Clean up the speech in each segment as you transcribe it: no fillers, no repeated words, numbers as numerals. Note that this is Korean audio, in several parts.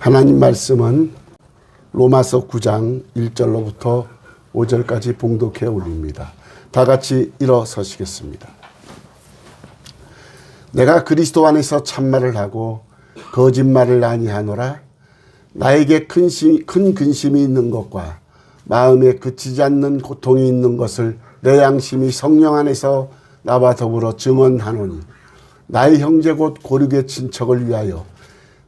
하나님 말씀은 로마서 9장 1절로부터 5절까지 봉독해 올립니다. 다 같이 일어서시겠습니다. 내가 그리스도 안에서 참말을 하고 거짓말을 아니하노라. 나에게 큰 근심이 있는 것과 마음에 그치지 않는 고통이 있는 것을 내 양심이 성령 안에서 나와 더불어 증언하노니, 나의 형제 곧 고륙의 친척을 위하여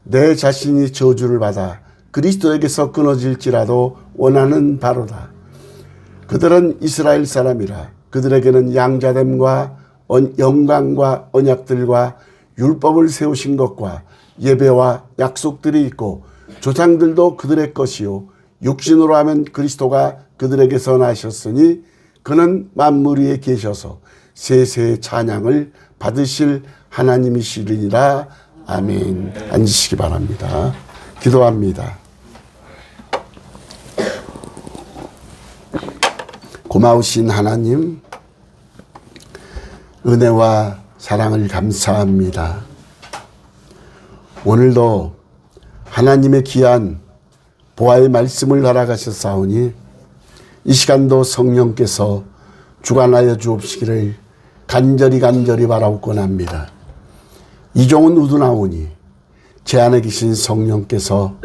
내 자신이 저주를 받아 그리스도에게서 끊어질지라도 원하는 바로다. 그들은 이스라엘 사람이라. 그들에게는 양자됨과 영광과 언약들과 율법을 세우신 것과 예배와 약속들이 있고, 조상들도 그들의 것이요 육신으로 하면 그리스도가 그들에게서 나셨으니 그는 만물 위에 계셔서 세세의 찬양을 받으실 하나님이시리니라. 아멘. 앉으시기 바랍니다. 기도합니다. 고마우신 하나님, 은혜와 사랑을 감사합니다. 오늘도 하나님의 귀한 보아의 말씀을 허락하셨사오니 이 시간도 성령께서 주관하여 주옵시기를 간절히 바라옵곤 합니다. 이종은 우두나오니 제 안에 계신 성령께서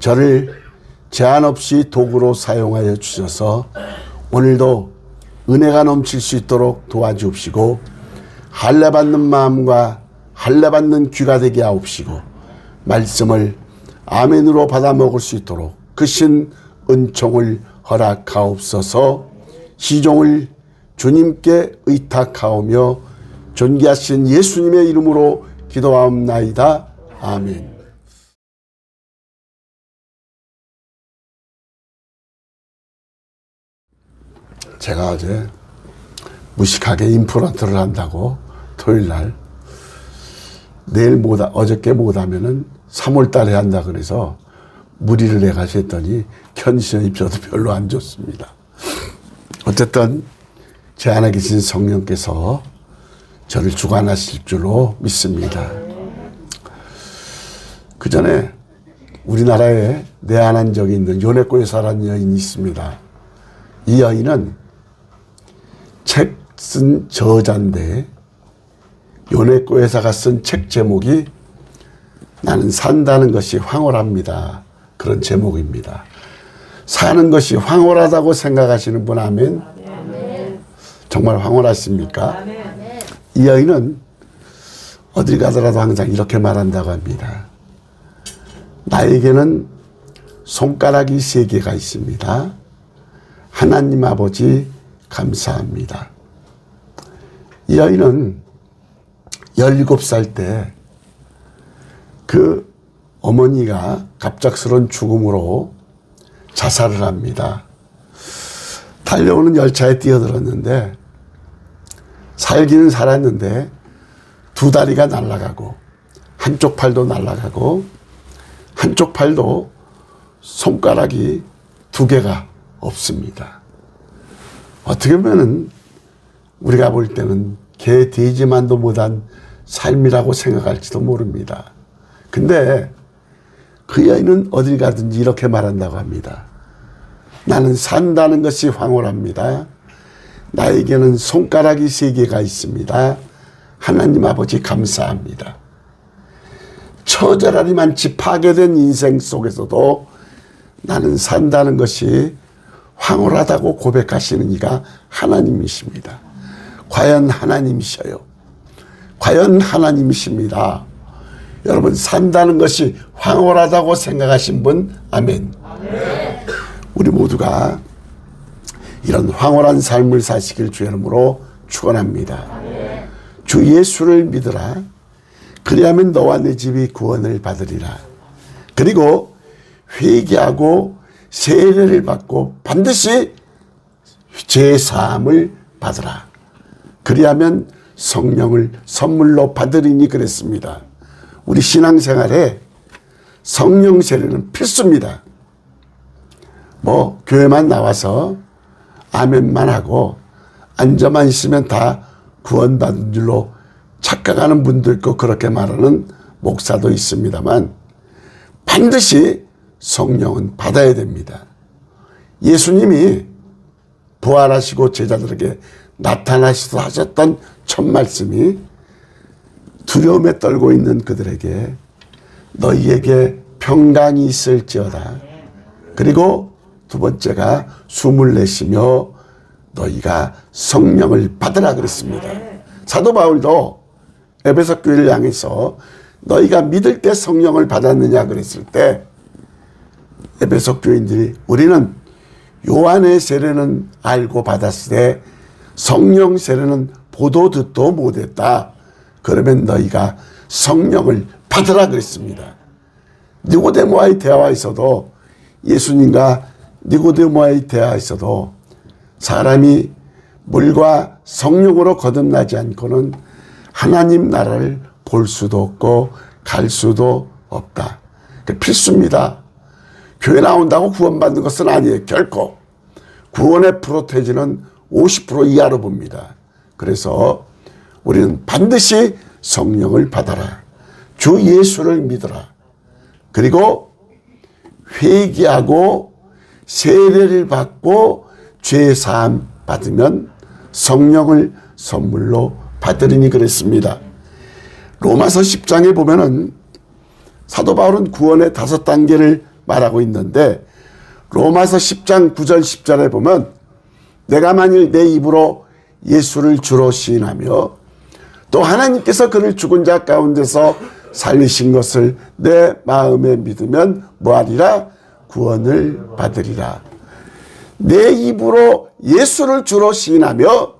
저를 제한 없이 도구로 사용하여 주셔서 오늘도 은혜가 넘칠 수 있도록 도와주옵시고, 할례받는 마음과 할례받는 귀가 되게 하옵시고, 말씀을 아멘으로 받아 먹을 수 있도록 크신 은총을 허락하옵소서. 시종을 주님께 의탁하오며 존귀하신 예수님의 이름으로 기도하옵나이다. 아멘. 제가 어제 무식하게 임플란트를 한다고 토요일날, 어저께 못하면은 3월달에 한다 그래서 무리를 해가시 했더니 컨디션이 저도 별로 안 좋습니다. 어쨌든 제 안에 계신 성령께서 저를 주관하실 줄로 믿습니다. 그 전에 우리나라에 내한한 적이 있는 요네코에 사는 여인이 있습니다. 이 여인은 책 쓴 저자인데, 요네코 회사가 쓴 책 제목이 나는 산다는 것이 황홀합니다. 그런 제목입니다. 사는 것이 황홀하다고 생각하시는 분 아멘? 정말 황홀하십니까? 이 여인은 어딜 가더라도 항상 이렇게 말한다고 합니다. 나에게는 손가락이 3개가 있습니다. 하나님 아버지 감사합니다. 이 여인은 17살 때 그 어머니가 갑작스러운 죽음으로 자살을 합니다. 달려오는 열차에 뛰어들었는데 살기는 살았는데 2다리가 날아가고 한쪽 팔도 날아가고 한쪽 팔도 손가락이 2개가 없습니다. 어떻게 보면은 우리가 볼 때는 개 돼지만도 못한 삶이라고 생각할지도 모릅니다. 근데 그 여인은 어딜 가든지 이렇게 말한다고 합니다. 나는 산다는 것이 황홀합니다. 나에게는 손가락이 3개가 있습니다. 하나님 아버지 감사합니다. 처절하리만치 파괴된 인생 속에서도 나는 산다는 것이 황홀하다고 고백하시는 이가 하나님이십니다. 과연 하나님이셔요. 과연 하나님이십니다. 여러분, 산다는 것이 황홀하다고 생각하신 분 아멘. 아멘. 우리 모두가 이런 황홀한 삶을 사시길 주의 이름으로 축원합니다. 아멘. 주 예수를 믿으라. 그리하면 너와 내 집이 구원을 받으리라. 그리고 회개하고 세례를 받고 반드시 죄사함을 받으라. 그리하면 성령을 선물로 받으리니 그랬습니다. 우리 신앙생활에 성령 세례는 필수입니다. 교회만 나와서 아멘만 하고 앉아만 있으면 다 구원받은 줄로 착각하는 분도 있고 그렇게 말하는 목사도 있습니다만, 반드시 성령은 받아야 됩니다. 예수님이 부활하시고 제자들에게 나타나시서 하셨던 첫 말씀이 두려움에 떨고 있는 그들에게 너희에게 평강이 있을지어다. 그리고 두 번째가 숨을 내쉬며 너희가 성령을 받으라 그랬습니다. 사도 바울도 에베소 교회를 향해서 너희가 믿을 때 성령을 받았느냐 그랬을 때 에베소 교인들이 우리는 요한의 세례는 알고 받았으되 성령 세례는 보도 듣도 못했다. 그러면 너희가 성령을 받으라 그랬습니다. 니고데모와의 대화에서도 예수님과 니고데모와의 대화에서도 사람이 물과 성령으로 거듭나지 않고는 하나님 나라를 볼 수도 없고 갈 수도 없다. 필수입니다. 교회 나온다고 구원받는 것은 아니에요. 결코. 구원의 프로테이지는 50% 이하로 봅니다. 그래서 우리는 반드시 성령을 받아라. 주 예수를 믿어라. 그리고 회개하고 세례를 받고 죄사함 받으면 성령을 선물로 받으리니 그랬습니다. 로마서 10장에 보면은 사도 바울은 구원의 5단계를 말하고 있는데 로마서 10장 9절 10절에 보면 내가 만일 내 입으로 예수를 주로 시인하며 또 하나님께서 그를 죽은 자 가운데서 살리신 것을 내 마음에 믿으면 뭐하리라? 구원을 받으리라. 내 입으로 예수를 주로 시인하며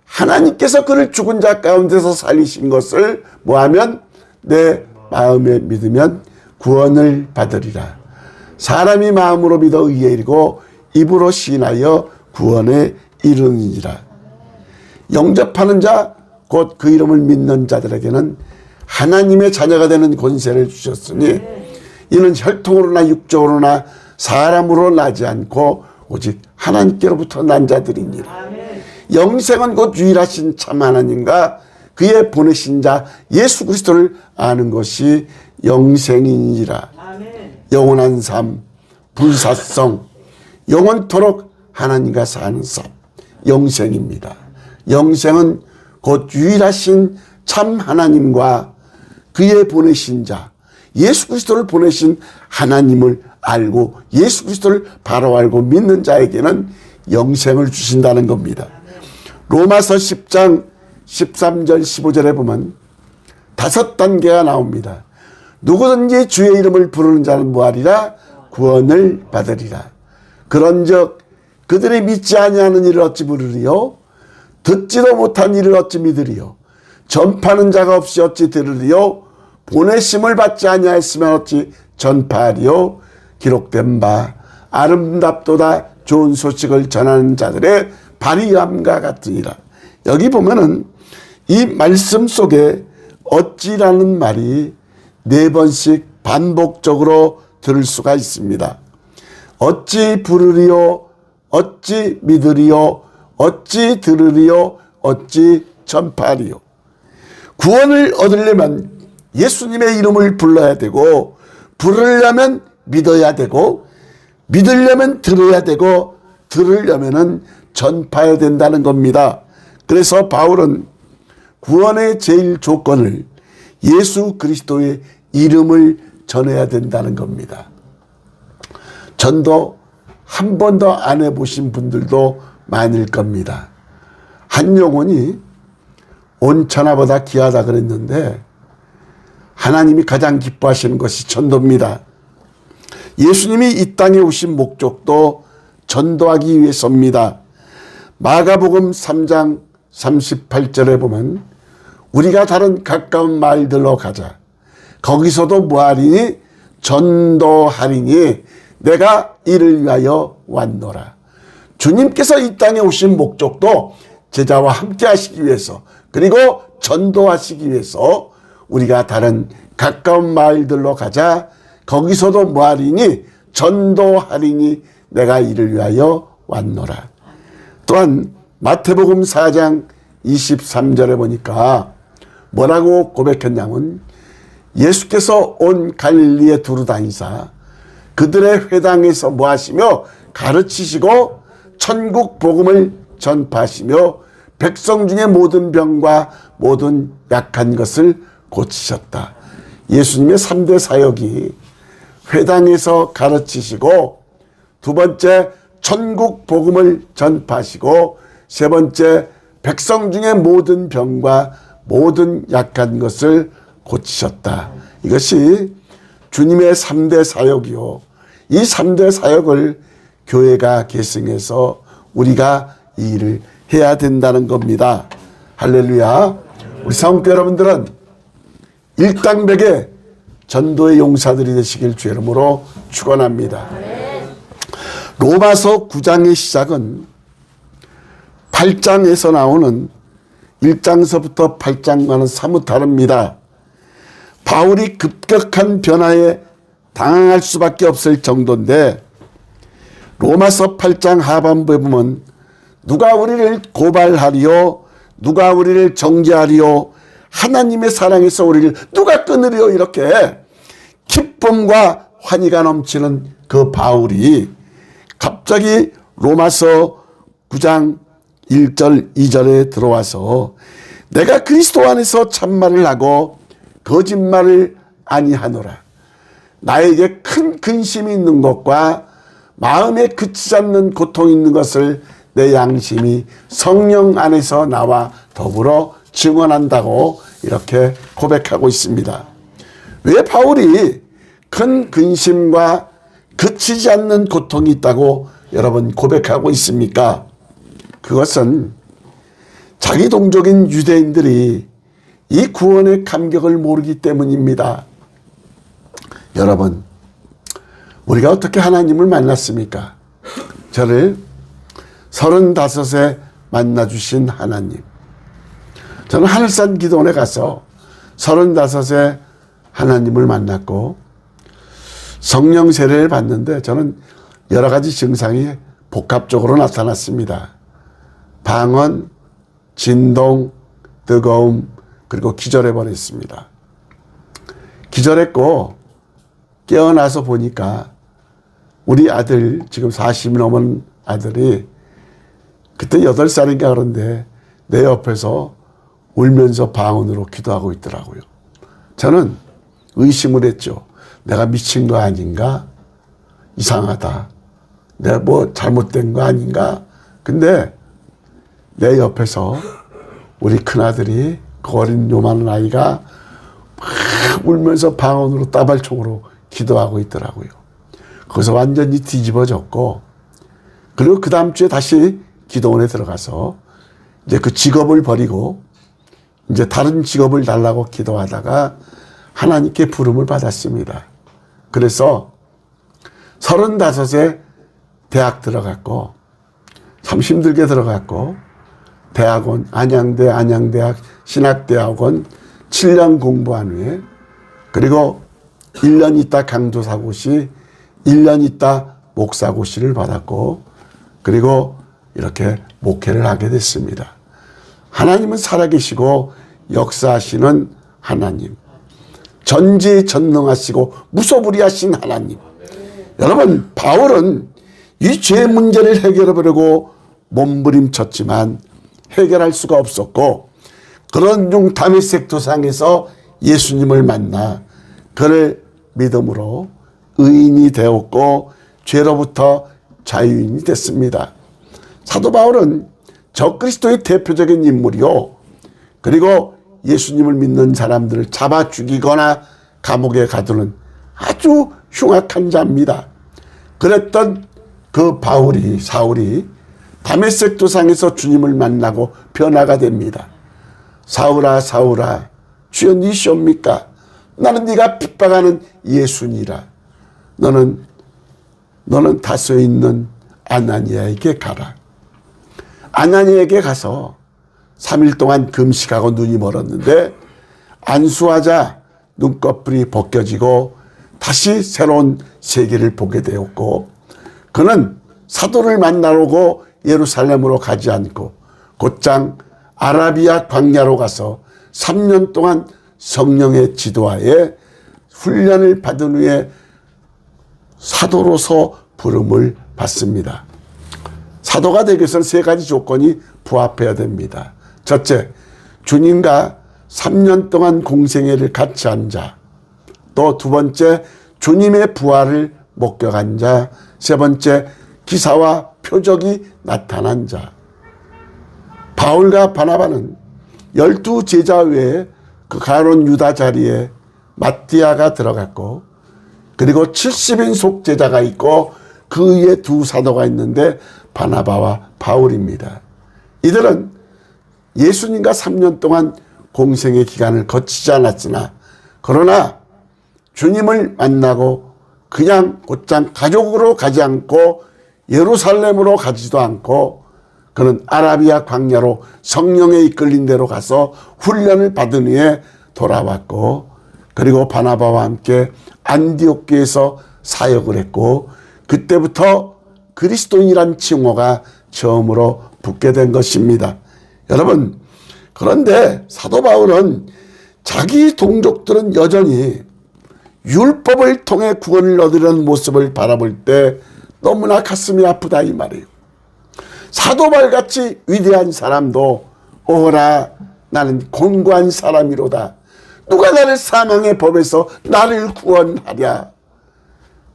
하나님께서 그를 죽은 자 가운데서 살리신 것을 뭐하면 내 마음에 믿으면 구원을 받으리라. 사람이 마음으로 믿어 의에 이르고 입으로 시인하여 구원에 이르느니라. 영접하는 자 곧 그 이름을 믿는 자들에게는 하나님의 자녀가 되는 권세를 주셨으니 이는 혈통으로나 육적으로나 사람으로 나지 않고 오직 하나님께로부터 난 자들이니라. 영생은 곧 유일하신 참 하나님과 그의 보내신 자 예수 그리스도를 아는 것이 영생이니라. 영원한 삶, 불사성, 영원토록 하나님과 사는 삶, 영생입니다. 영생은 곧 유일하신 참 하나님과 그의 보내신 자 예수 그리스도를 보내신 하나님을 알고 예수 그리스도를 바로 알고 믿는 자에게는 영생을 주신다는 겁니다. 로마서 10장 13절 15절에 보면 5단계가 나옵니다. 누구든지 주의 이름을 부르는 자는 뭐하리라? 구원을 받으리라. 그런즉 그들이 믿지 아니하는 일을 어찌 부르리요? 듣지도 못한 일을 어찌 믿으리요? 전파하는 자가 없이 어찌 들으리요? 보내심을 받지 아니하였으면 어찌 전파하리요? 기록된 바 아름답도다 좋은 소식을 전하는 자들의 발의함과 같으니라. 여기 보면은 이 말씀 속에 어찌라는 말이 4번씩 반복적으로 들을 수가 있습니다. 어찌 부르리요? 어찌 믿으리요? 어찌 들으리요? 어찌 전파하리요? 구원을 얻으려면 예수님의 이름을 불러야 되고 부르려면 믿어야 되고 믿으려면 들어야 되고 들으려면은 전파해야 된다는 겁니다. 그래서 바울은 구원의 제일 조건을 예수 그리스도의 이름을 전해야 된다는 겁니다. 전도 한 번도 안 해보신 분들도 많을 겁니다. 한 영혼이 온 천하보다 귀하다 그랬는데 하나님이 가장 기뻐하시는 것이 전도입니다. 예수님이 이 땅에 오신 목적도 전도하기 위해서입니다. 마가복음 3장 38절에 보면 우리가 다른 가까운 마을들로 가자. 거기서도 뭐하리니? 전도하리니 내가 이를 위하여 왔노라. 주님께서 이 땅에 오신 목적도 제자와 함께 하시기 위해서 그리고 전도하시기 위해서 우리가 다른 가까운 마을들로 가자. 거기서도 뭐하리니? 전도하리니 내가 이를 위하여 왔노라. 또한 마태복음 4장 23절에 보니까 뭐라고 고백했냐면 예수께서 온 갈릴리에 두루 다니사 그들의 회당에서 뭐 하시며 가르치시고 천국 복음을 전파하시며 백성 중의 모든 병과 모든 약한 것을 고치셨다. 예수님의 3대 사역이 회당에서 가르치시고, 두 번째 천국 복음을 전파하시고, 세 번째 백성 중의 모든 병과 모든 약한 것을 고치셨다. 이것이 주님의 3대 사역이요. 이 3대 사역을 교회가 계승해서 우리가 이 일을 해야 된다는 겁니다. 할렐루야. 우리 사랑하는 여러분들은 일당백의 전도의 용사들이 되시길 주의 이름으로 축원합니다. 로마서 9장의 시작은 8장에서 나오는 1장서부터 8장과는 사뭇 다릅니다. 바울이 급격한 변화에 당황할 수밖에 없을 정도인데, 로마서 8장 하반부에 보면 누가 우리를 고발하리요, 누가 우리를 정죄하리요, 하나님의 사랑에서 우리를 누가 끊으리요, 이렇게 기쁨과 환희가 넘치는 그 바울이 갑자기 로마서 9장 1절 2절에 들어와서 내가 그리스도 안에서 참말을 하고 거짓말을 아니하노라. 나에게 큰 근심이 있는 것과 마음에 그치지 않는 고통이 있는 것을 내 양심이 성령 안에서 나와 더불어 증언한다고 이렇게 고백하고 있습니다. 왜 바울이 큰 근심과 그치지 않는 고통이 있다고 여러분 고백하고 있습니까? 그것은 자기 동족인 유대인들이 이 구원의 감격을 모르기 때문입니다. 여러분, 우리가 어떻게 하나님을 만났습니까? 저를 35에 만나주신 하나님. 저는 하늘산 기도원에 가서 35에 하나님을 만났고 성령 세례를 받는데 저는 여러 가지 증상이 복합적으로 나타났습니다. 방언, 진동, 뜨거움, 그리고 기절해 버렸습니다. 기절했고 깨어나서 보니까 우리 아들, 지금 40이 넘은 아들이 그때 8살인가 그런데 내 옆에서 울면서 방언으로 기도하고 있더라고요. 저는 의심을 했죠. 내가 미친 거 아닌가? 이상하다. 내가 뭐 잘못된 거 아닌가? 근데 내 옆에서 우리 큰아들이 그 어린 요만한 아이가 막 울면서 방언으로 따발총으로 기도하고 있더라고요. 거기서 완전히 뒤집어졌고, 그리고 그 다음 주에 다시 기도원에 들어가서 이제 그 직업을 버리고 이제 다른 직업을 달라고 기도하다가 하나님께 부름을 받았습니다. 그래서 35에 대학 들어갔고, 참 힘들게 들어갔고, 대학원, 안양대학 신학대학원 7년 공부한 후에, 그리고 1년 있다 강도사고시, 1년 있다 목사고시를 받았고, 그리고 이렇게 목회를 하게 됐습니다. 하나님은 살아계시고 역사하시는 하나님, 전지전능하시고 무소불위하신 하나님. 여러분, 바울은 이 죄 문제를 해결해보려고 몸부림쳤지만 해결할 수가 없었고, 그런 중 다메섹 도상에서 예수님을 만나 그를 믿음으로 의인이 되었고 죄로부터 자유인이 됐습니다. 사도 바울은 적그리스도의 대표적인 인물이요, 그리고 예수님을 믿는 사람들을 잡아 죽이거나 감옥에 가두는 아주 흉악한 자입니다. 그랬던 그 사울이 다메섹 도상에서 주님을 만나고 변화가 됩니다. 사울아 사울아 주여 니시옵니까? 나는 네가 핍박하는 예수니라. 너는 다소에 있는 아나니아에게 가라. 아나니아에게 가서 3일 동안 금식하고 눈이 멀었는데 안수하자 눈꺼풀이 벗겨지고 다시 새로운 세계를 보게 되었고, 그는 사도를 만나러 오고 예루살렘으로 가지 않고 곧장 아라비아 광야로 가서 3년 동안 성령의 지도하에 훈련을 받은 후에 사도로서 부름을 받습니다. 사도가 되기 위해서는 세 가지 조건이 부합해야 됩니다. 첫째, 주님과 3년 동안 공생애를 같이 한 자. 또 두 번째, 주님의 부활을 목격한 자. 세 번째, 기사와 표적이 나타난 자. 바울과 바나바는 12 제자 외에 그 가론 유다 자리에 마띠아가 들어갔고, 그리고 70인 속제자가 있고 그 위에 두 사도가 있는데 바나바와 바울입니다. 이들은 예수님과 3년 동안 공생의 기간을 거치지 않았으나, 그러나 주님을 만나고 그냥 곧장 가족으로 가지 않고 예루살렘으로 가지도 않고 그는 아라비아 광야로 성령에 이끌린 대로 가서 훈련을 받은 후에 돌아왔고, 그리고 바나바와 함께 안디옥교에서 사역을 했고, 그때부터 그리스도인이란 칭호가 처음으로 붙게 된 것입니다. 여러분, 그런데 사도 바울은 자기 동족들은 여전히 율법을 통해 구원을 얻으려는 모습을 바라볼 때 너무나 가슴이 아프다 이 말이에요. 사도 바울같이 위대한 사람도 오라 나는 곤고한 사람이로다. 누가 나를 사망의 법에서 나를 구원하랴.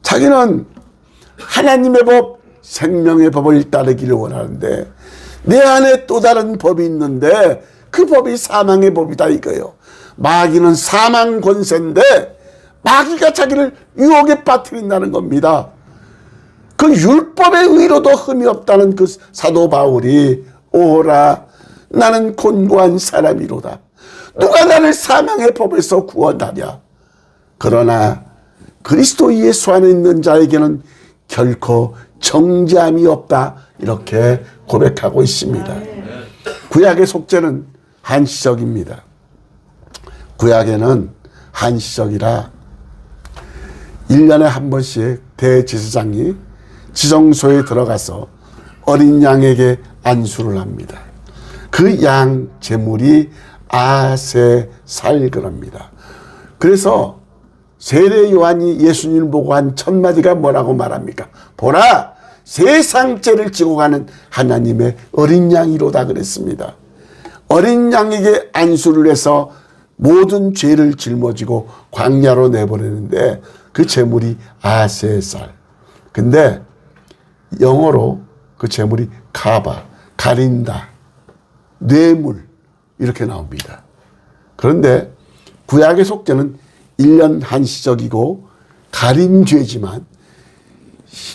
자기는 하나님의 법, 생명의 법을 따르기를 원하는데 내 안에 또 다른 법이 있는데 그 법이 사망의 법이다 이거예요. 마귀는 사망 권세인데 마귀가 자기를 유혹에 빠뜨린다는 겁니다. 그 율법의 의로도 흠이 없다는 그 사도 바울이 오라 나는 곤고한 사람이로다. 누가 나를 사망의 법에서 구원하랴. 그러나 그리스도 예수 안에 있는 자에게는 결코 정죄함이 없다 이렇게 고백하고 있습니다. 구약의 속죄는 한시적입니다. 구약에는 한시적이라 1년에 한 번씩 대제사장이 지성소에 들어가서 어린 양에게 안수를 합니다. 그 양 제물이 아세살 그럽니다. 그래서 세례 요한이 예수님을 보고 한 첫 마디가 뭐라고 말합니까? 보라, 세상 죄를 지고 가는 하나님의 어린 양이로다 그랬습니다. 어린 양에게 안수를 해서 모든 죄를 짊어지고 광야로 내보내는데 그 제물이 아세살. 근데 영어로 그 제물이 카바, 가린다, 뇌물 이렇게 나옵니다. 그런데 구약의 속죄는 1년 한시적이고 가린 죄지만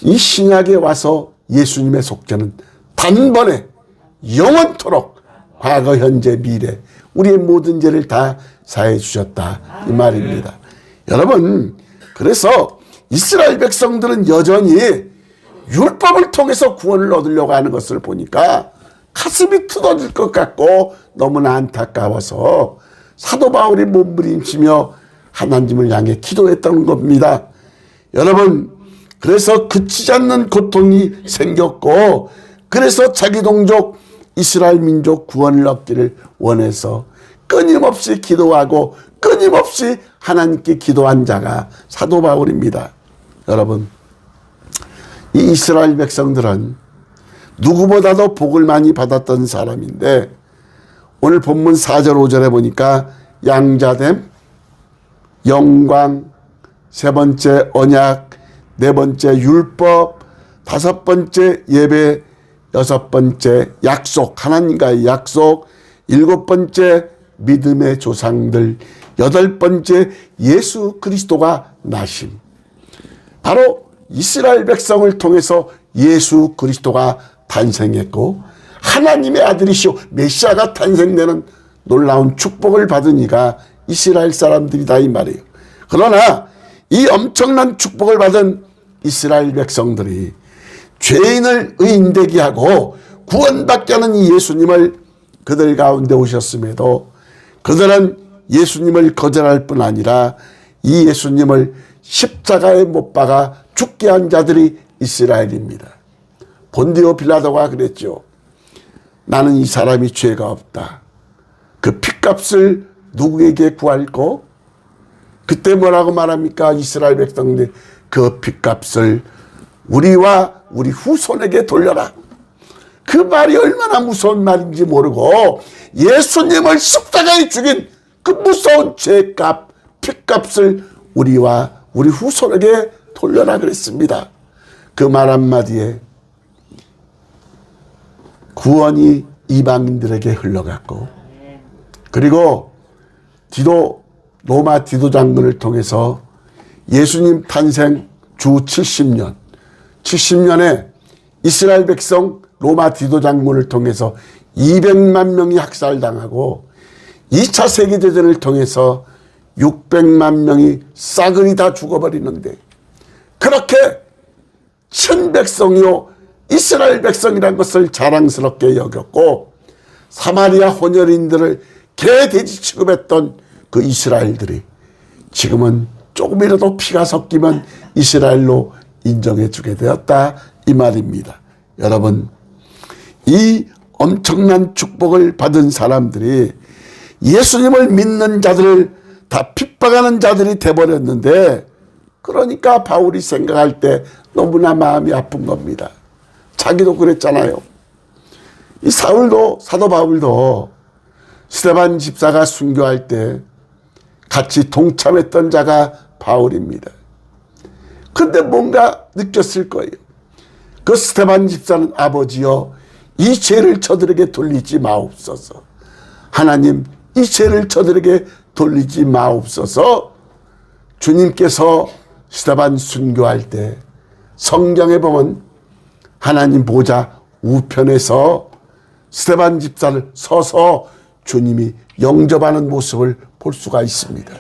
이 신약에 와서 예수님의 속죄는 단번에 영원토록 과거, 현재, 미래 우리의 모든 죄를 다 사해 주셨다 이 말입니다. 여러분, 그래서 이스라엘 백성들은 여전히 율법을 통해서 구원을 얻으려고 하는 것을 보니까 가슴이 터질 것 같고 너무나 안타까워서 사도 바울이 몸부림치며 하나님을 향해 기도했던 겁니다. 여러분, 그래서 그치지 않는 고통이 생겼고 그래서 자기 동족 이스라엘 민족 구원을 얻기를 원해서 끊임없이 기도하고 끊임없이 하나님께 기도한 자가 사도 바울입니다. 여러분, 이 이스라엘 백성들은 누구보다도 복을 많이 받았던 사람인데 오늘 본문 4절 5절에 보니까 양자됨, 영광, 세 번째 언약, 네 번째 율법, 다섯 번째 예배, 여섯 번째 약속, 하나님과의 약속, 일곱 번째 믿음의 조상들, 여덟 번째 예수 그리스도가 나심. 바로 이스라엘 백성을 통해서 예수 그리스도가 탄생했고 하나님의 아들이시오 메시아가 탄생되는 놀라운 축복을 받은 이가 이스라엘 사람들이다 이 말이에요. 그러나 이 엄청난 축복을 받은 이스라엘 백성들이 죄인을 의인되게 하고 구원받게 하는 이 예수님을 그들 가운데 오셨음에도 그들은 예수님을 거절할 뿐 아니라 이 예수님을 십자가에 못 박아 죽게 한 자들이 이스라엘입니다. 본디오 빌라도가 그랬죠. 나는 이 사람이 죄가 없다. 그 핏값을 누구에게 구할꼬? 그때 뭐라고 말합니까? 이스라엘 백성들 그 핏값을 우리와 우리 후손에게 돌려라. 그 말이 얼마나 무서운 말인지 모르고 예수님을 십자가에 죽인 그 무서운 죄값, 핏값을 우리와 우리 후손에게 돌려라 그랬습니다. 그 말 한마디에 구원이 이방인들에게 흘러갔고, 그리고 로마 디도 장군을 통해서 예수님 탄생 주 70년에 이스라엘 백성 로마 디도 장군을 통해서 200만 명이 학살당하고 2차 세계대전을 통해서 600만 명이 싸그리 다 죽어버리는데, 그렇게 친백성이요 이스라엘 백성이라는 것을 자랑스럽게 여겼고 사마리아 혼혈인들을 개돼지 취급했던 그 이스라엘들이 지금은 조금이라도 피가 섞이면 이스라엘로 인정해 주게 되었다, 이 말입니다. 여러분, 이 엄청난 축복을 받은 사람들이 예수님을 믿는 자들을 다 핍박하는 자들이 돼버렸는데, 그러니까 바울이 생각할 때 너무나 마음이 아픈 겁니다. 자기도 그랬잖아요. 이 사도 바울도 스데반 집사가 순교할 때 같이 동참했던 자가 바울입니다. 근데 뭔가 느꼈을 거예요. 그 스데반 집사는 아버지여, 이 죄를 저들에게 돌리지 마옵소서. 하나님, 이 죄를 저들에게 돌리지 마옵소서. 주님께서 스데반 순교할 때 성경에 보면 하나님 보좌 우편에서 스데반 집사를 서서 주님이 영접하는 모습을 볼 수가 있습니다.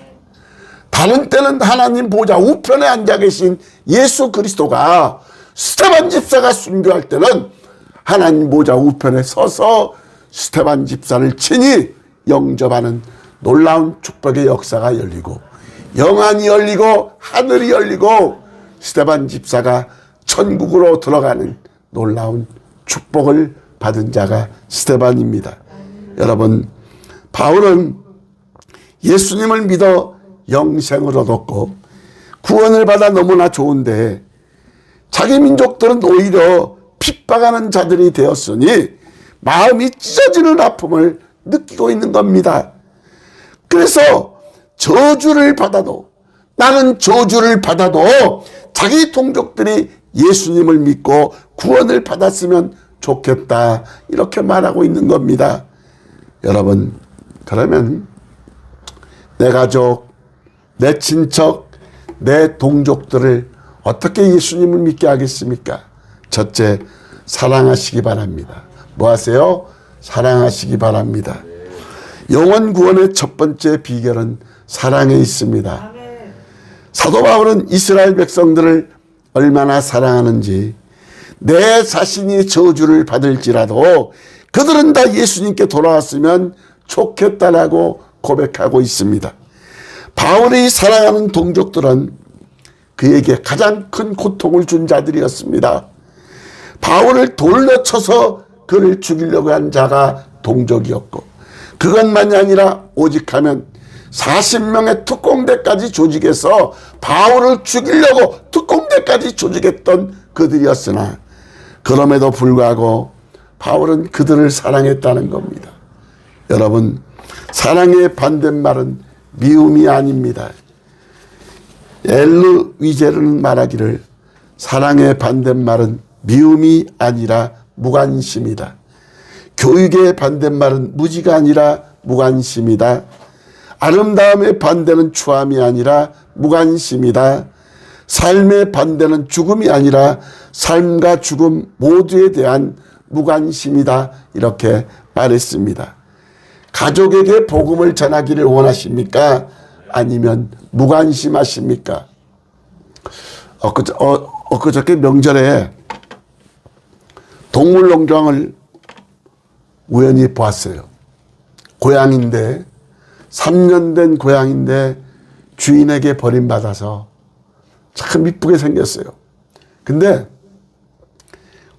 다른 때는 하나님 보좌 우편에 앉아 계신 예수 그리스도가 스데반 집사가 순교할 때는 하나님 보좌 우편에 서서 스데반 집사를 친히 영접하는 놀라운 축복의 역사가 열리고, 영안이 열리고 하늘이 열리고 스데반 집사가 천국으로 들어가는 놀라운 축복을 받은 자가 스데반입니다. 여러분, 바울은 예수님을 믿어 영생을 얻었고 구원을 받아 너무나 좋은데, 자기 민족들은 오히려 핍박하는 자들이 되었으니 마음이 찢어지는 아픔을 느끼고 있는 겁니다. 그래서 나는 저주를 받아도 자기 동족들이 예수님을 믿고 구원을 받았으면 좋겠다, 이렇게 말하고 있는 겁니다. 여러분, 그러면 내 가족, 내 친척, 내 동족들을 어떻게 예수님을 믿게 하겠습니까? 첫째, 사랑하시기 바랍니다. 뭐 하세요? 사랑하시기 바랍니다. 영원 구원의 첫 번째 비결은 사랑에 있습니다. 사도 바울은 이스라엘 백성들을 얼마나 사랑하는지, 내 자신이 저주를 받을지라도 그들은 다 예수님께 돌아왔으면 좋겠다라고 고백하고 있습니다. 바울이 사랑하는 동족들은 그에게 가장 큰 고통을 준 자들이었습니다. 바울을 돌려 쳐서 그를 죽이려고 한 자가 동족이었고, 그것만이 아니라 오직하면 40명의 특공대까지 조직해서 바울을 죽이려고 특공대까지 조직했던 그들이었으나 그럼에도 불구하고 바울은 그들을 사랑했다는 겁니다. 여러분, 사랑의 반대말은 미움이 아닙니다. 엘르 위제르는 말하기를 사랑의 반대말은 미움이 아니라 무관심이다. 교육의 반대말은 무지가 아니라 무관심이다. 아름다움의 반대는 추함이 아니라 무관심이다. 삶의 반대는 죽음이 아니라 삶과 죽음 모두에 대한 무관심이다, 이렇게 말했습니다. 가족에게 복음을 전하기를 원하십니까? 아니면 무관심하십니까? 엊그저께 명절에 동물농장을 우연히 보았어요. 고양인데, 3년 된 고양인데 주인에게 버림받아서 참 이쁘게 생겼어요. 근데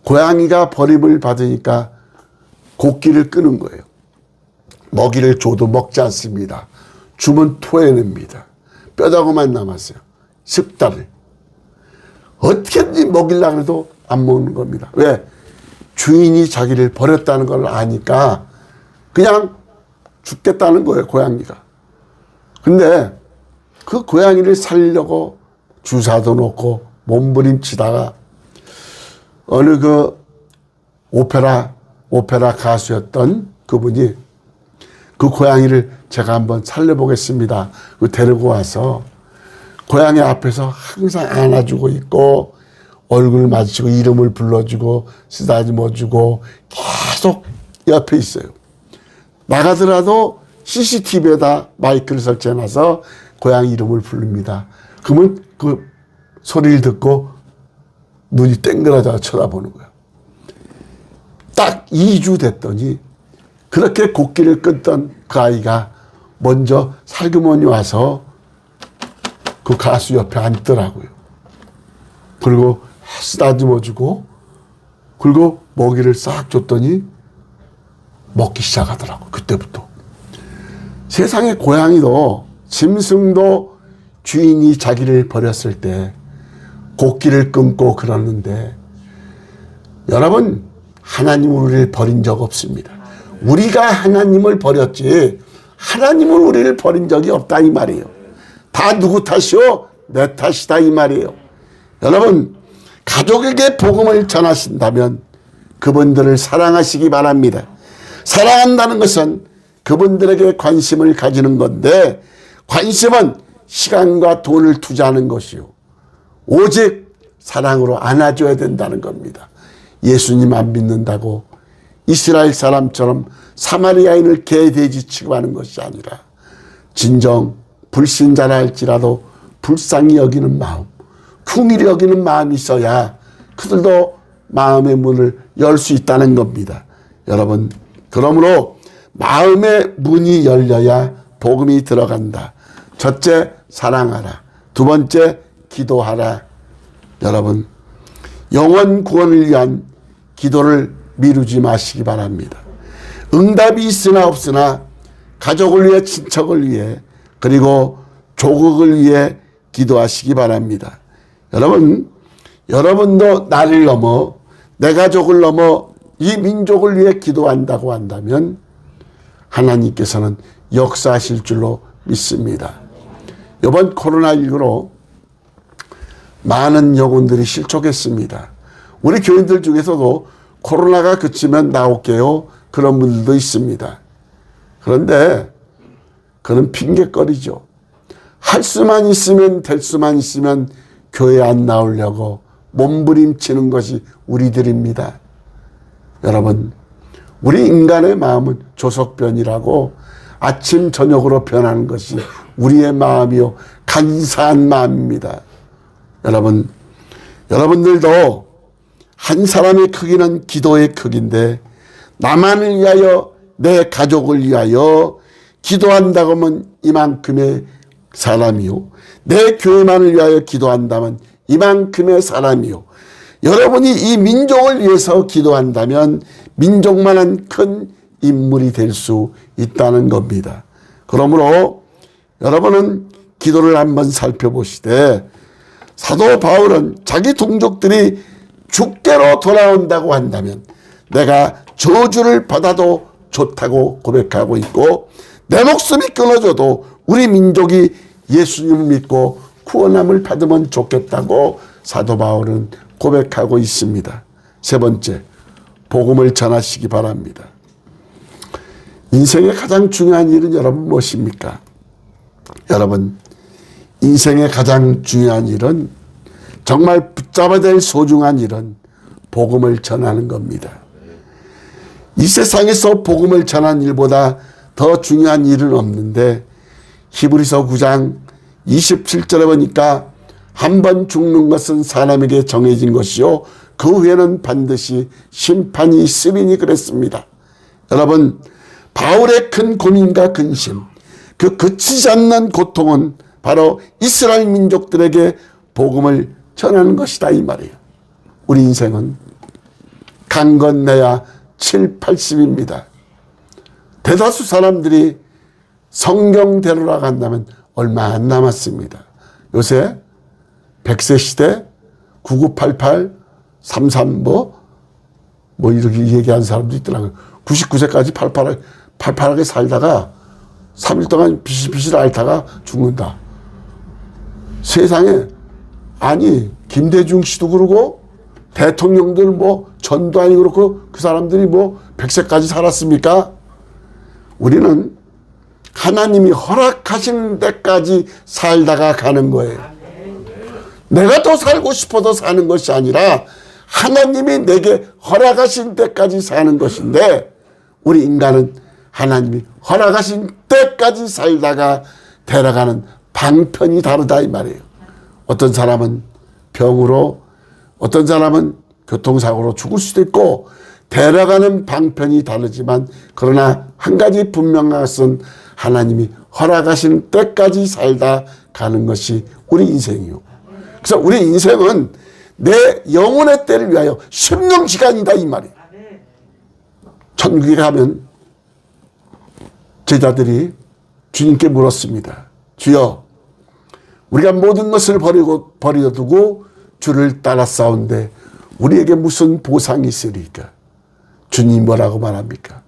고양이가 버림을 받으니까 곡기를 끄는 거예요. 먹이를 줘도 먹지 않습니다. 주면 토해냅니다. 뼈다구만 남았어요. 10달을. 어떻게든지 먹이려고 해도 안 먹는 겁니다. 왜? 주인이 자기를 버렸다는 걸 아니까 그냥 죽겠다는 거예요, 고양이가. 근데 그 고양이를 살리려고 주사도 놓고 몸부림치다가 어느 그 오페라 가수였던 그분이 그 고양이를 제가 한번 살려보겠습니다. 데리고 와서 고양이 앞에서 항상 안아주고 있고 얼굴 마주치고 이름을 불러주고 쓰다듬어주고 계속 옆에 있어요. 나가더라도 CCTV에다 마이크를 설치해놔서 고양이 이름을 부릅니다. 그러면 그 소리를 듣고 눈이 땡그라져 쳐다보는 거예요. 딱 2주 됐더니 그렇게 곡기를 끊던 그 아이가 먼저 살그머니 와서 그 가수 옆에 앉더라고요. 그리고 쓰다듬어주고 그리고 먹이를 싹 줬더니 먹기 시작하더라고. 그때부터. 세상에 고양이도 짐승도 주인이 자기를 버렸을 때 곡기를 끊고 그러는데 여러분 하나님은 우리를 버린 적 없습니다. 우리가 하나님을 버렸지 하나님은 우리를 버린 적이 없다 이 말이에요. 다 누구 탓이요? 내 탓이다 이 말이에요. 여러분 가족에게 복음을 전하신다면 그분들을 사랑하시기 바랍니다. 사랑한다는 것은 그분들에게 관심을 가지는 건데 관심은 시간과 돈을 투자하는 것이요. 오직 사랑으로 안아줘야 된다는 겁니다. 예수님 안 믿는다고 이스라엘 사람처럼 사마리아인을 개돼지 취급하는 것이 아니라 진정 불신자라 할지라도 불쌍히 여기는 마음, 긍휼히 여기는 마음이 있어야 그들도 마음의 문을 열 수 있다는 겁니다. 여러분 그러므로 마음의 문이 열려야 복음이 들어간다. 첫째 사랑하라. 두 번째 기도하라. 여러분 영혼 구원을 위한 기도를 미루지 마시기 바랍니다. 응답이 있으나 없으나 가족을 위해 친척을 위해 그리고 조국을 위해 기도하시기 바랍니다. 여러분 여러분도 나를 넘어 내 가족을 넘어 이 민족을 위해 기도한다고 한다면 하나님께서는 역사하실 줄로 믿습니다. 이번 코로나19로 많은 영혼들이 실족했습니다. 우리 교인들 중에서도 코로나가 그치면 나올게요. 그런 분들도 있습니다. 그런데 그런 핑계거리죠. 할 수만 있으면 될 수만 있으면 교회 안 나오려고 몸부림치는 것이 우리들입니다. 여러분 우리 인간의 마음은 조석변이라고 아침 저녁으로 변하는 것이 우리의 마음이요 간사한 마음입니다. 여러분들도 한 사람의 크기는 기도의 크기인데 나만을 위하여 내 가족을 위하여 기도한다고 하면 이만큼의 사람이요 내 교회만을 위하여 기도한다면 이만큼의 사람이요 여러분이 이 민족을 위해서 기도한다면 민족만한 큰 인물이 될 수 있다는 겁니다. 그러므로 여러분은 기도를 한번 살펴보시되 사도 바울은 자기 동족들이 주께로 돌아온다고 한다면 내가 저주를 받아도 좋다고 고백하고 있고 내 목숨이 끊어져도 우리 민족이 예수님을 믿고 구원함을 받으면 좋겠다고 사도 바울은 고백하고 있습니다. 세 번째, 복음을 전하시기 바랍니다. 인생의 가장 중요한 일은 여러분 무엇입니까? 여러분 인생의 가장 중요한 일은 정말 붙잡아야 될 소중한 일은 복음을 전하는 겁니다. 이 세상에서 복음을 전하는 일보다 더 중요한 일은 없는데 히브리서 9장 27절에 보니까 한 번 죽는 것은 사람에게 정해진 것이요 그 후에는 반드시 심판이 있으리니 그랬습니다. 여러분 바울의 큰 고민과 근심 그 그치지 않는 고통은 바로 이스라엘 민족들에게 복음을 전하는 것이다 이 말이에요. 우리 인생은 강 건너야 7, 80입니다. 대다수 사람들이 성경대로라 간다면 얼마 안 남았습니다. 요새 100세 시대 9988 33 뭐 이렇게 얘기하는 사람도 있더라고요. 99세까지 팔팔하게 살다가 3일 동안 비실비실 앓다가 죽는다. 세상에, 아니 김대중 씨도 그러고 대통령들 뭐 전두환이 그렇고 그 사람들이 뭐 100세까지 살았습니까? 우리는 하나님이 허락하시는 데까지 살다가 가는 거예요. 내가 더 살고 싶어서 사는 것이 아니라 하나님이 내게 허락하신 때까지 사는 것인데, 우리 인간은 하나님이 허락하신 때까지 살다가 데려가는 방편이 다르다 이 말이에요. 어떤 사람은 병으로, 어떤 사람은 교통사고로 죽을 수도 있고 데려가는 방편이 다르지만, 그러나 한 가지 분명한 것은 하나님이 허락하신 때까지 살다 가는 것이 우리 인생이요. 그래서 우리 인생은 내 영혼의 때를 위하여 심령 시간이다 이 말이에요. 천국에 가면 제자들이 주님께 물었습니다. 주여, 우리가 모든 것을 버려두고 주를 따라 싸운데 우리에게 무슨 보상이 있으리까? 주님 뭐라고 말합니까?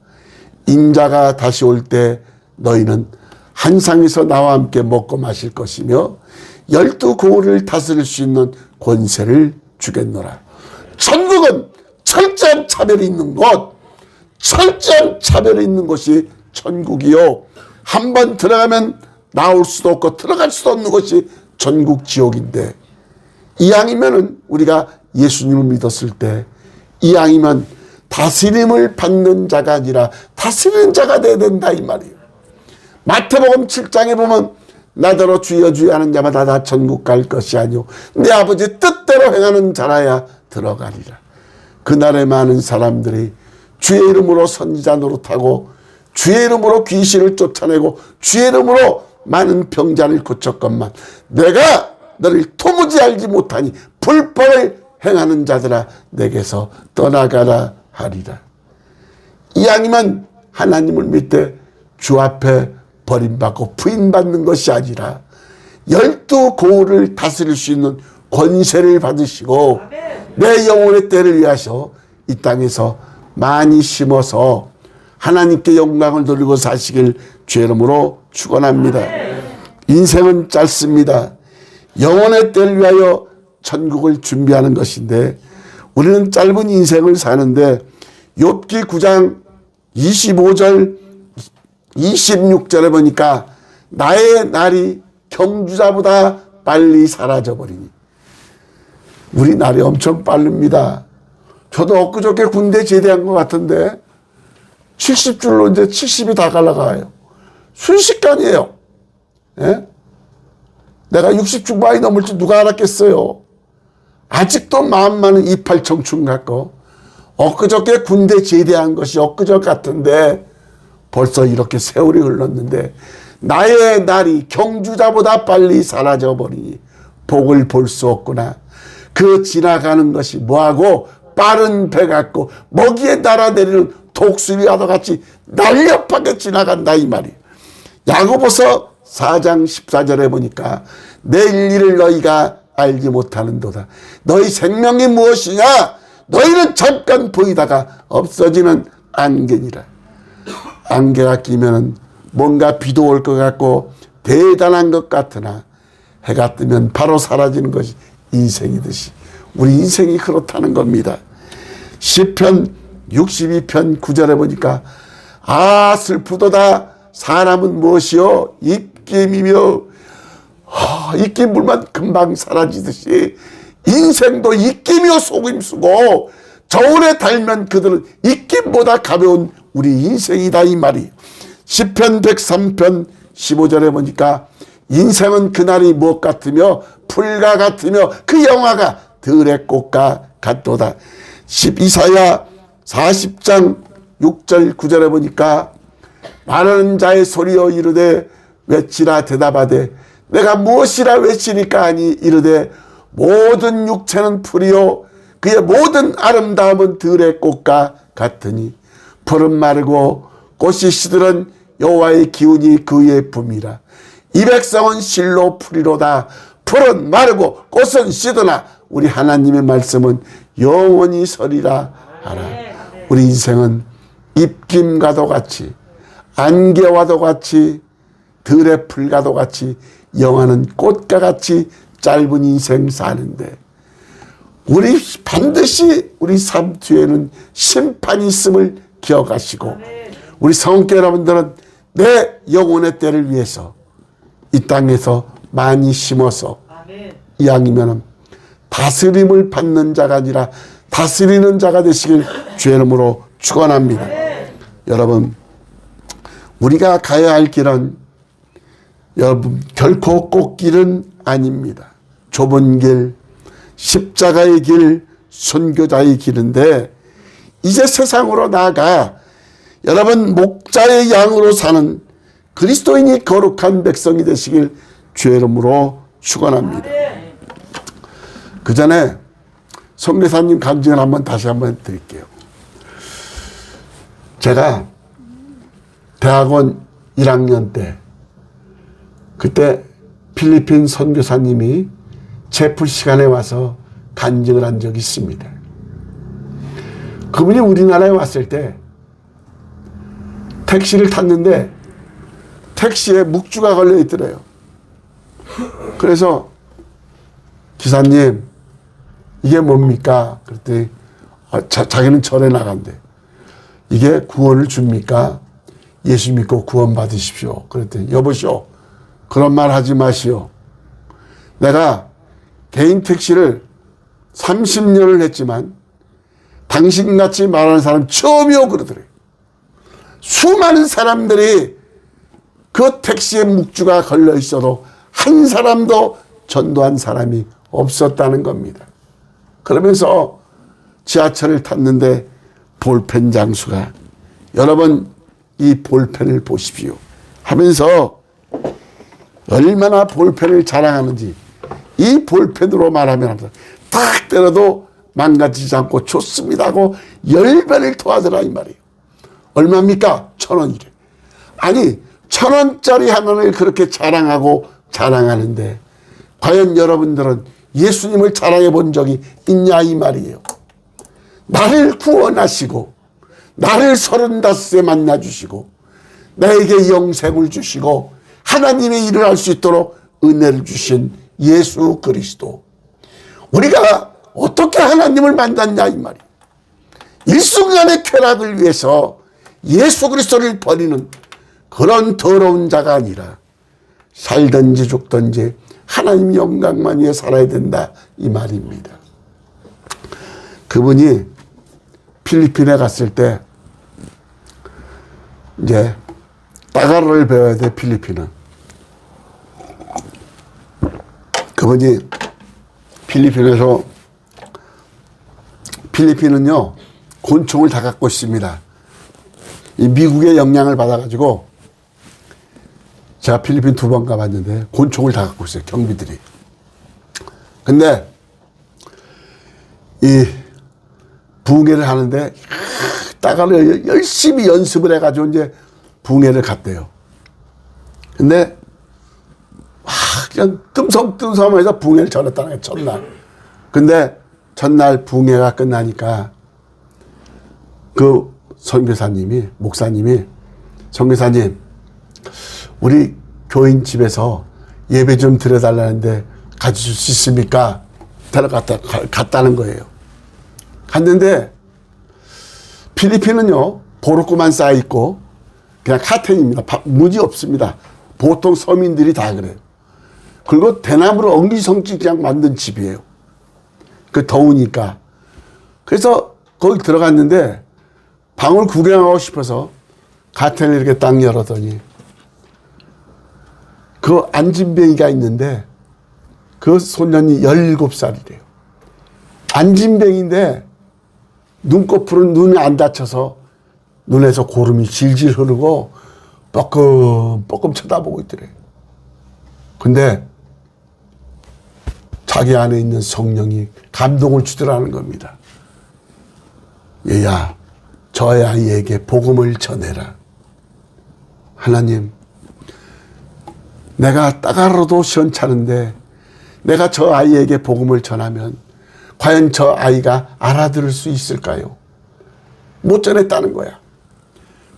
인자가 다시 올 때 너희는 한 상에서 나와 함께 먹고 마실 것이며 12고을을 다스릴 수 있는 권세를 주겠노라. 천국은 철저한 차별이 있는 곳, 철저한 차별이 있는 곳이 천국이요. 한번 들어가면 나올 수도 없고 들어갈 수도 없는 것이 천국 지옥인데, 이왕이면은 우리가 예수님을 믿었을 때, 이왕이면 다스림을 받는 자가 아니라 다스리는 자가 돼야 된다 이 말이에요. 마태복음 7장에 보면 나더러 주여 주여 하는 자마다 다 천국 갈 것이 아니오 내 아버지 뜻대로 행하는 자라야 들어가리라. 그날에 많은 사람들이 주의 이름으로 선지자 노릇하고 주의 이름으로 귀신을 쫓아내고 주의 이름으로 많은 병자를 고쳤건만 내가 너를 도무지 알지 못하니 불법을 행하는 자들아 내게서 떠나가라 하리라. 이왕이면 하나님을 믿되 주 앞에 버림받고 부인받는 것이 아니라 12고을을 다스릴 수 있는 권세를 받으시고 내 영혼의 때를 위하여 이 땅에서 많이 심어서 하나님께 영광을 돌리고 사시길 주의 이름으로 축원합니다. 인생은 짧습니다. 영혼의 때를 위하여 천국을 준비하는 것인데 우리는 짧은 인생을 사는데 욥기 9장 25절 26절에 보니까 나의 날이 경주자보다 빨리 사라져버리니, 우리 날이 엄청 빠릅니다. 저도 엊그저께 군대 제대한 것 같은데 70줄로 이제 70이 다 갈라가요. 순식간이에요. 예? 내가 60 중반이 넘을 줄 누가 알았겠어요. 아직도 마음만은 이팔 청춘 같고 엊그저께 군대 제대한 것이 엊그저 같은데 벌써 이렇게 세월이 흘렀는데 나의 날이 경주자보다 빨리 사라져버리니 복을 볼 수 없구나. 그 지나가는 것이 뭐하고 빠른 배 같고 먹이에 날아내리는 독수리와도 같이 날렵하게 지나간다 이 말이에요. 야고보서 4장 14절에 보니까 내일 일을 너희가 알지 못하는도다. 너희 생명이 무엇이냐? 너희는 잠깐 보이다가 없어지는 안개니라. 안개가 끼면 뭔가 비도 올 것 같고 대단한 것 같으나 해가 뜨면 바로 사라지는 것이 인생이듯이 우리 인생이 그렇다는 겁니다. 시편 62편 9절에 보니까 아 슬프도다 사람은 무엇이요 입김이며 입김물만 금방 사라지듯이 인생도 입김이요 속임수고 저울에 달면 그들은 입김보다 가벼운 우리 인생이다 이 말이. 시편 103편 15절에 보니까 인생은 그날이 무엇 같으며 풀과 같으며 그 영화가 들의 꽃과 같도다. 이사야 40장 6절 9절에 보니까 말하는 자의 소리여 이르되 외치라 대답하되 내가 무엇이라 외치리까 하니 이르되 모든 육체는 풀이요 그의 모든 아름다움은 들의 꽃과 같으니 풀은 마르고 꽃이 시들은 여호와의 기운이 그의 품이라. 이 백성은 실로 풀이로다. 풀은 마르고 꽃은 시드나 우리 하나님의 말씀은 영원히 서리라 하라. 우리 인생은 입김과도 같이 안개와도 같이 들의 풀과도 같이 영하는 꽃과 같이 짧은 인생 사는데 우리 반드시 우리 삶 뒤에는 심판이 있음을 기억하시고 우리 성교 여러분들은 내 영혼의 때를 위해서 이 땅에서 많이 심어서 이왕이면 다스림을 받는 자가 아니라 다스리는 자가 되시길 주의 이름으로 축원합니다. 여러분 우리가 가야 할 길은 여러분 결코 꽃길은 아닙니다. 좁은 길, 십자가의 길, 선교자의 길인데 이제 세상으로 나아가 여러분 목자의 양으로 사는 그리스도인이 거룩한 백성이 되시길 주의 이름으로 축원합니다. 그 전에 성례사님 간증을 다시 한번 드릴게요. 제가 대학원 1학년 때 그때 필리핀 선교사님이 제풀 시간에 와서 간증을 한 적이 있습니다. 그분이 우리나라에 왔을 때 택시를 탔는데 택시에 묵주가 걸려 있더래요. 그래서 기사님 이게 뭡니까? 그랬더니 자기는 절에 나간대. 이게 구원을 줍니까? 예수 믿고 구원 받으십시오. 그랬더니 여보시오 그런 말 하지 마시오. 내가 개인 택시를 30년을 했지만 당신같이 말하는 사람 처음이요 그러더래요. 수많은 사람들이 그 택시에 묵주가 걸려 있어도 한 사람도 전도한 사람이 없었다는 겁니다. 그러면서 지하철을 탔는데 볼펜 장수가 여러분 이 볼펜을 보십시오 하면서 얼마나 볼펜을 자랑하는지 이 볼펜으로 말하면 딱 때려도 망가지지 않고 좋습니다 하고 10배를 더하더라 이 말이에요. 얼마입니까? 1,000원이래. 아니 1,000원짜리 하나를 그렇게 자랑하고 자랑하는데 과연 여러분들은 예수님을 자랑해 본 적이 있냐 이 말이에요. 나를 구원하시고 나를 35세 만나주시고 나에게 영생을 주시고 하나님의 일을 할 수 있도록 은혜를 주신 예수 그리스도. 우리가 어떻게 하나님을 만났냐 이 말이에요. 일순간의 쾌락을 위해서 예수 그리스도를 버리는 그런 더러운 자가 아니라 살든지 죽든지 하나님 영광만 위해 살아야 된다 이 말입니다. 그분이 필리핀에 갔을 때 이제 따가로를 배워야 돼. 필리핀은 그분이 필리핀은요 곤충을 다 갖고 있습니다. 이 미국의 영향을 받아가지고 제가 필리핀 2번 가봤는데 곤충을 다 갖고 있어요. 경비들이. 근데 이 붕해를 하는데 따가로 열심히 연습을 해가지고 이제 붕해를 갔대요. 근데 그냥 뜸성뜸성해서 붕해를 절었다는 거예요. 첫날. 근데 전날 붕해가 끝나니까 그 선교사님이 목사님이 선교사님 우리 교인 집에서 예배 좀 드려달라는데 가주실 수 있습니까? 갔다는 거예요. 갔는데 필리핀은요 보르코만 쌓여있고 그냥 카텐입니다. 문이 없습니다. 보통 서민들이 다 그래요. 그리고 대나무로 엉기성지 그냥 만든 집이에요. 그 더우니까. 그래서 거기 들어갔는데 방을 구경하고 싶어서 카텐을 이렇게 딱 열었더니 그 안진뱅이가 있는데 그 소년이 17살이래요. 안진뱅인데 눈꺼풀은 눈이 안 다쳐서 눈에서 고름이 질질 흐르고 뻐끔뻐끔 쳐다보고 있더래요. 근데 자기 안에 있는 성령이 감동을 주더라는 겁니다. 얘야, 저 아이에게 복음을 전해라. 하나님, 내가 따가로도 시원찮은데 내가 저 아이에게 복음을 전하면 과연 저 아이가 알아들을 수 있을까요? 못 전했다는 거야.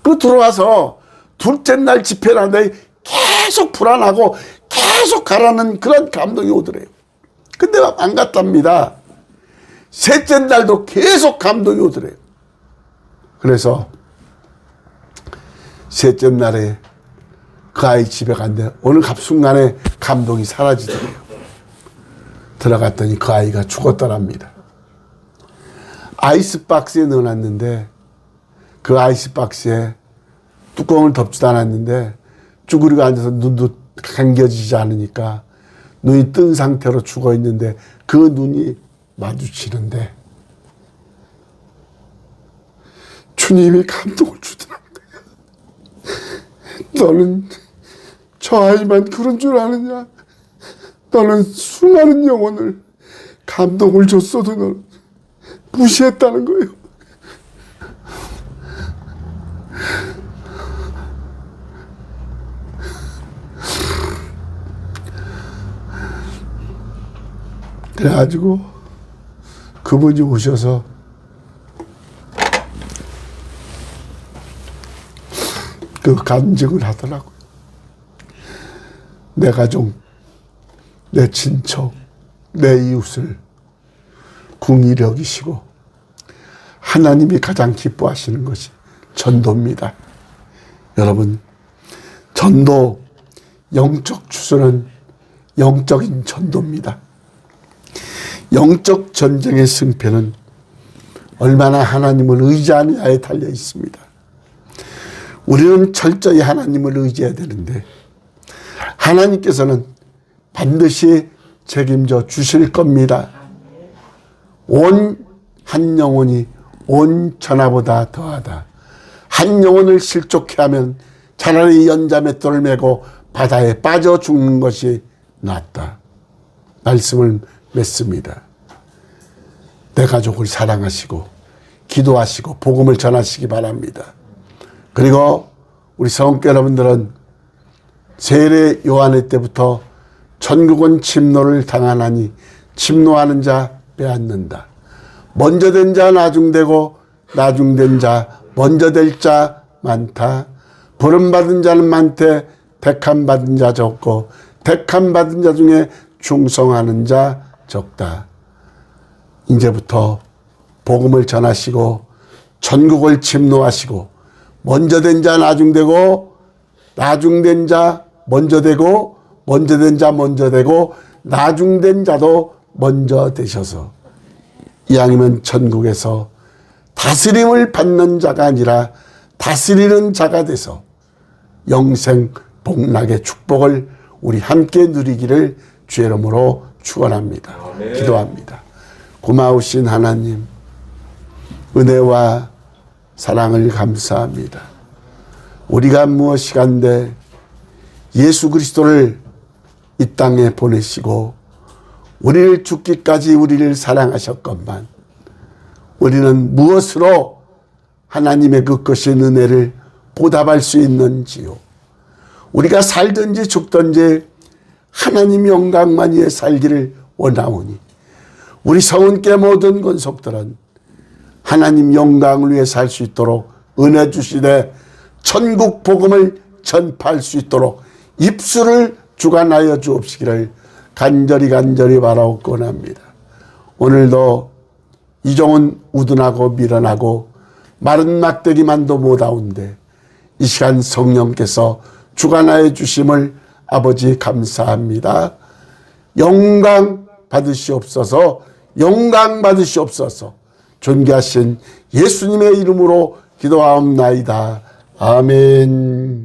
그 들어와서 둘째 날 집회를 하는데 계속 불안하고 계속 가라는 그런 감동이 오더래요. 근데 안 갔답니다. 셋째 날도 계속 감동이 오더래요. 그래서 셋째 날에 그 아이 집에 갔는데 어느 순간에 감동이 사라지더래요. 들어갔더니 그 아이가 죽었더랍니다. 아이스박스에 넣어놨는데 그 아이스박스에 뚜껑을 덮지도 않았는데 쭈그리고 앉아서 눈도 감겨지지 않으니까 눈이 뜬 상태로 죽어 있는데 그 눈이 마주치는데 주님이 감동을 주더라고요. 너는 저 아이만 그런 줄 아느냐? 너는 수많은 영혼을 감동을 줬어도 너는 무시했다는 거예요. 그래가지고 그분이 오셔서 그 간증을 하더라고요. 내 가족, 내 친척, 내 이웃을 궁히 여기시고 하나님이 가장 기뻐하시는 것이 전도입니다. 여러분, 전도, 영적 추수는 영적인 전도입니다. 영적 전쟁의 승패는 얼마나 하나님을 의지하느냐에 달려 있습니다. 우리는 철저히 하나님을 의지해야 되는데 하나님께서는 반드시 책임져 주실 겁니다. 온 한 영혼이 온 천하보다 더하다. 한 영혼을 실족해 하면 차라리 연자맷돌을 메고 바다에 빠져 죽는 것이 낫다. 말씀을 맺습니다. 내 가족을 사랑하시고 기도하시고 복음을 전하시기 바랍니다. 그리고 우리 성교 여러분들은 세례 요한의 때부터 천국은 침노를 당하나니 침노하는 자 빼앗는다. 먼저 된 자 나중되고 나중된 자 먼저 될 자 많다. 부름받은 자는 많되 택함받은 자 적고 택함받은 자 중에 충성하는 자 적다. 이제부터 복음을 전하시고 천국을 침노하시고 먼저 된 자 나중되고 나중된 자 먼저 되고 먼저 된 자 먼저 되고 나중된 자도 먼저 되셔서 이왕이면 천국에서 다스림을 받는 자가 아니라 다스리는 자가 돼서 영생 복락의 축복을 우리 함께 누리기를 주의 이름으로 축원합니다. 기도합니다. 고마우신 하나님, 은혜와 사랑을 감사합니다. 우리가 무엇이간데 예수 그리스도를 이 땅에 보내시고 우리를 죽기까지 우리를 사랑하셨건만 우리는 무엇으로 하나님의 그 크신 은혜를 보답할 수 있는지요. 우리가 살든지 죽든지 하나님 영광만 위해 살기를 원하오니 우리 성은께 모든 권속들은 하나님 영광을 위해 살 수 있도록 은혜 주시되 천국 복음을 전파할 수 있도록 입술을 주관하여 주옵시기를 간절히 바라옵곤합니다. 오늘도 이종은 우둔하고 미련하고 마른 막대기만도 못하온데 이 시간 성령께서 주관하여 주심을 아버지 감사합니다. 영광 받으시옵소서. 영광 받으시옵소서. 존귀하신 예수님의 이름으로 기도하옵나이다. 아멘.